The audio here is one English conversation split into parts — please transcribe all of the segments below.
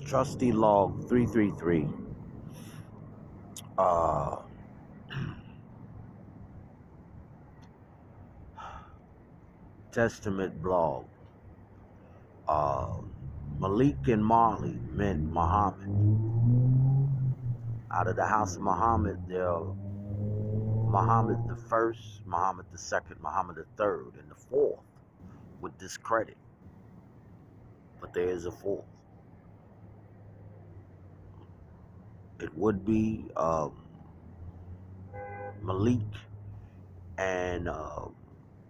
Trustee log 333. Uh, Testament blog. Malik and Marley met Muhammad. Out of the house of Muhammad, there are Muhammad the first, Muhammad the second, Muhammad the third, and the fourth with discredit. But there is a fourth. It would be Malik and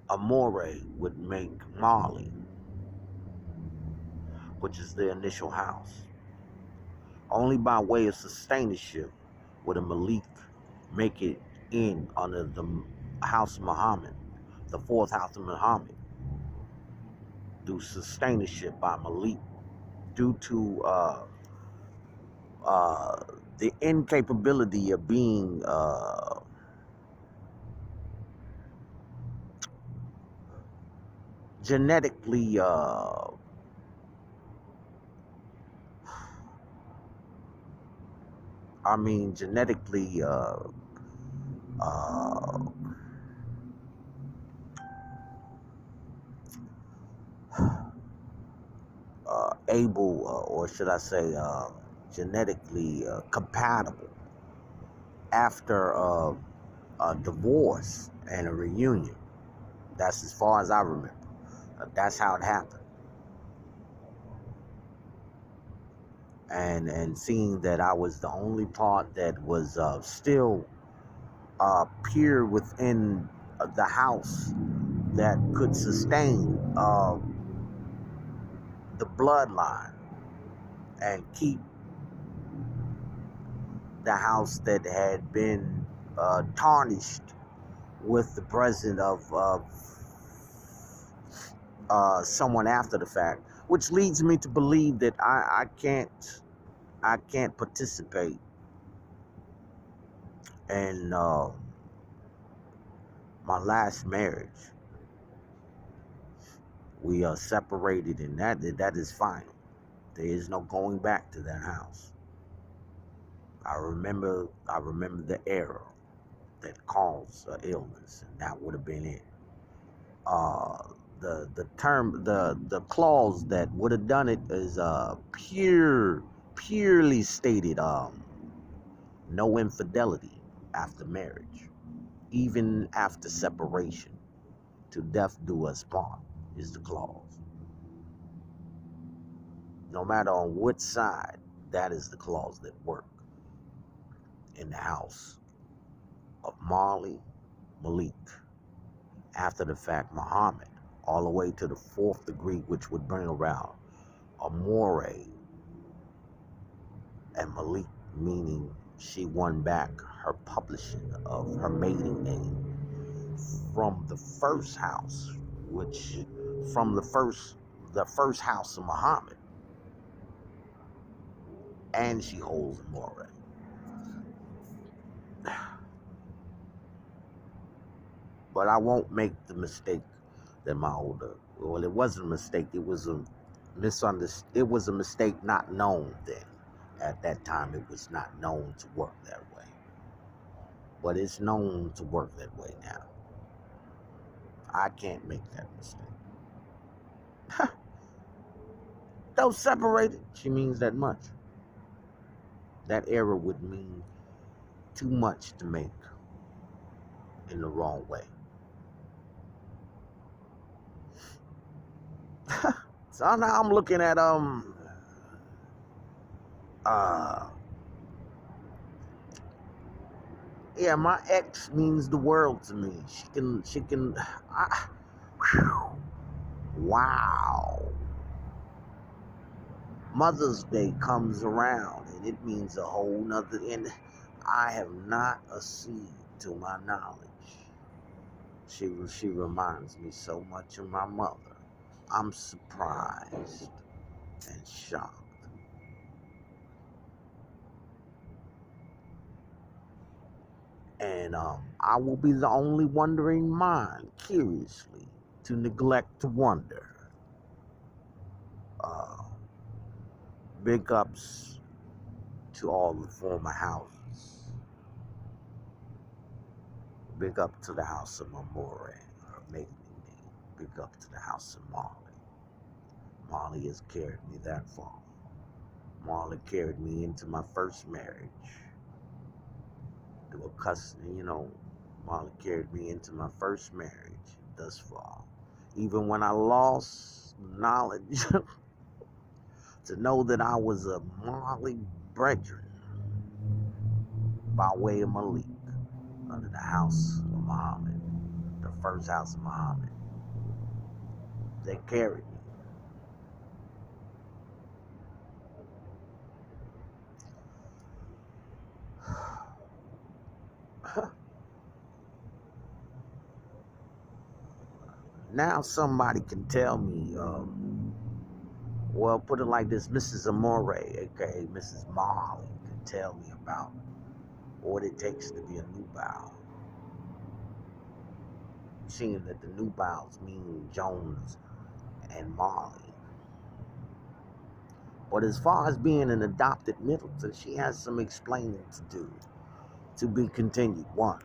Amuri would make Marley, which is the initial house. Only by way of sustainership would a Malik make it in under the house of Muhammad, the fourth house of Muhammad, through sustainership by Malik, due to the incapability of being genetically genetically able, or should I say, genetically compatible after a divorce and a reunion. That's as far as I remember. That's how it happened. And seeing that I was the only part that was still pure within the house that could sustain the bloodline and keep the house that had been tarnished with the presence of someone after the fact, which leads me to believe that I can't participate in my last marriage. We are separated, and that is final. There is no going back to that house. I remember the error that caused illness, and that would have been it. The clause that would have done it is purely stated no infidelity after marriage, even after separation, till death do us part is the clause. No matter on which side, that is the clause that worked in the house of Marley, Malik, after the fact Muhammad, all the way to the fourth degree, which would bring around Amuri and Malik, meaning she won back her publishing of her maiden name from the first house, from the first house of Muhammad, and she holds Amuri. But I won't make the mistake that my older, well, it wasn't a mistake, it was a mistake not known then. At that time, it was not known to work that way. But it's known to work that way now. I can't make that mistake. Though separated, she means that much. That error would mean too much to make in the wrong way. So now I'm looking at yeah, my ex means the world to me. She can wow. Mother's Day comes around and it means a whole nother, and I have not a seed to my knowledge. She reminds me so much of my mother. I'm surprised and shocked. And I will be the only wondering mind, curiously, to neglect to wonder. Big ups to all the former houses. Big up to the house of Amuri, or maiden name. Big up to the house of Marley. Marley has carried me that far. Marley carried me into my first marriage. They were cussing, Marley carried me into my first marriage thus far. Even when I lost knowledge to know that I was a Marley brethren by way of Malik under the house of Muhammad, the first house of Muhammad. They carried me. Now somebody can tell me, well, put it like this, Mrs. Amuri, aka Mrs. Marley, can tell me about what it takes to be a Nubal. Seeing that the Nubals mean Jones and Marley. But as far as being an adopted Middleton, she has some explaining to do. To be continued. 1.